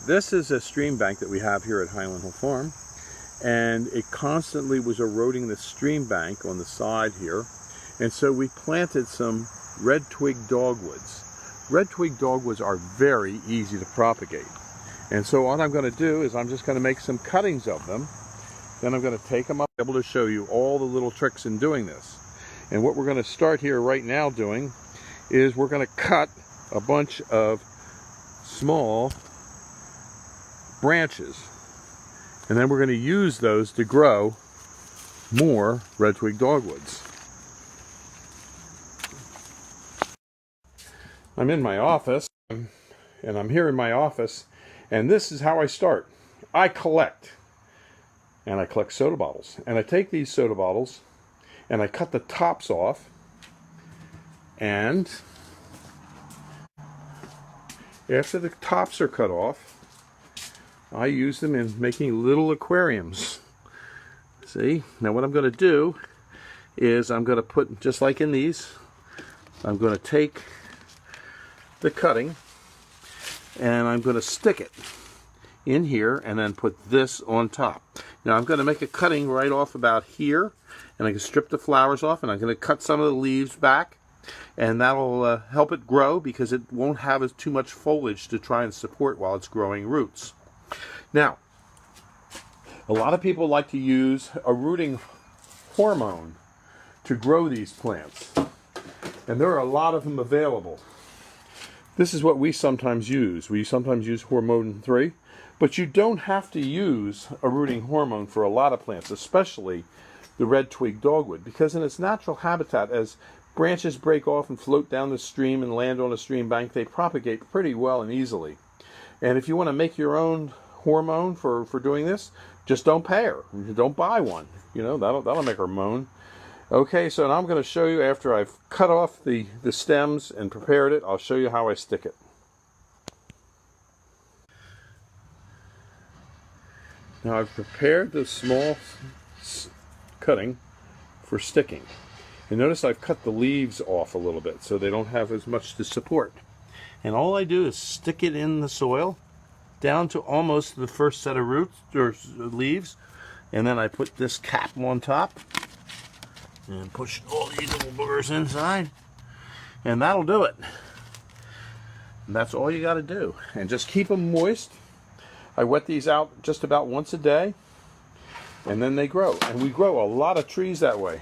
this is a stream bank that we have here at Highland Hill Farm, and it constantly was eroding the stream bank on the side here, and so we planted some Redtwig dogwoods. Redtwig dogwoods are very easy to propagate, and so what I'm going to do is I'm just going to make some cuttings of them. Then I'm going to take them up, able to show you all the little tricks in doing this. And what we're going to start here right now doing is we're going to cut a bunch of small branches, and then we're going to use those to grow more Redtwig dogwoods. I'm in my office, and I'm here in my office, and this is how I start. I collect soda bottles, and I take these soda bottles and I cut the tops off, and after the tops are cut off, I use them in making little aquariums. See, now what I'm going to do is I'm going to put, just like in these, I'm going to take the cutting and I'm going to stick it in here and then put this on top. Now I'm going to make a cutting right off about here, and I can strip the flowers off, and I'm going to cut some of the leaves back, and that'll help it grow because it won't have too much foliage to try and support while it's growing roots. Now, a lot of people like to use a rooting hormone to grow these plants, and there are a lot of them available. This is what we sometimes use. We sometimes use hormone 3, but you don't have to use a rooting hormone for a lot of plants, especially the Redtwig dogwood, because in its natural habitat, as branches break off and float down the stream and land on a stream bank, they propagate pretty well and easily. And if you want to make your own hormone for doing this, just don't pay her. Don't buy one. You know, that'll make her moan. Okay, so now I'm going to show you, after I've cut off the stems and prepared it, I'll show you how I stick it. Now I've prepared the small cutting for sticking. And notice I've cut the leaves off a little bit so they don't have as much to support. And all I do is stick it in the soil down to almost the first set of roots or leaves, and then I put this cap on top and push all these little boogers inside, and that'll do it. And that's all you got to do, and just keep them moist. I wet these out just about once a day, and then they grow, and we grow a lot of trees that way.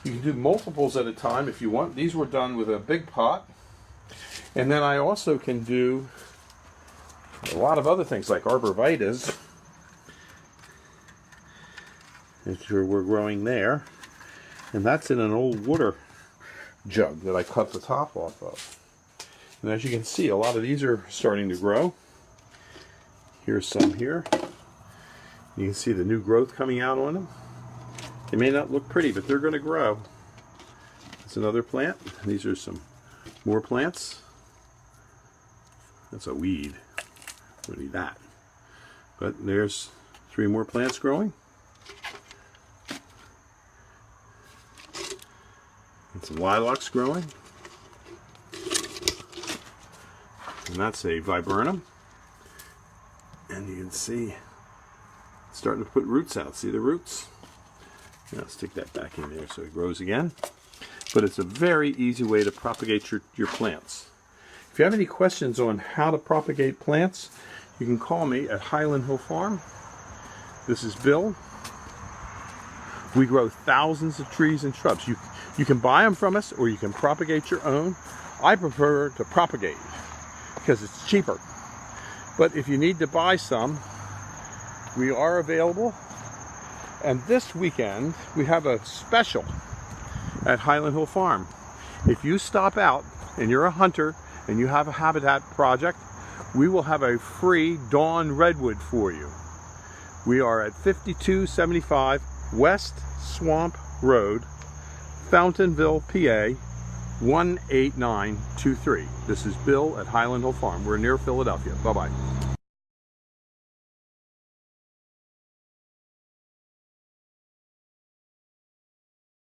You can do multiples at a time if you want. These were done with a big pot, and then I also can do a lot of other things like arborvitaes, which we're growing there, and that's in an old water jug that I cut the top off of. And as you can see, a lot of these are starting to grow. Here's some here. You can see the new growth coming out on them. They may not look pretty, but they're going to grow. That's another plant. These are some more plants. That's a weed. Don't need that. But there's 3 more plants growing. And some lilacs growing. And that's a viburnum. And you can see it's starting to put roots out. See the roots? Now stick that back in there so it grows again. But it's a very easy way to propagate your plants. If you have any questions on how to propagate plants, you can call me at Highland Hill Farm. This is Bill. We grow thousands of trees and shrubs. You can buy them from us, or you can propagate your own. I prefer to propagate because it's cheaper. But if you need to buy some, we are available. And this weekend, we have a special at Highland Hill Farm. If you stop out and you're a hunter and you have a habitat project, we will have a free dawn redwood for you. We are at 5275 West Swamp Road, Fountainville, PA 18923. This is Bill at Highland Hill Farm. We're near Philadelphia. Bye-bye.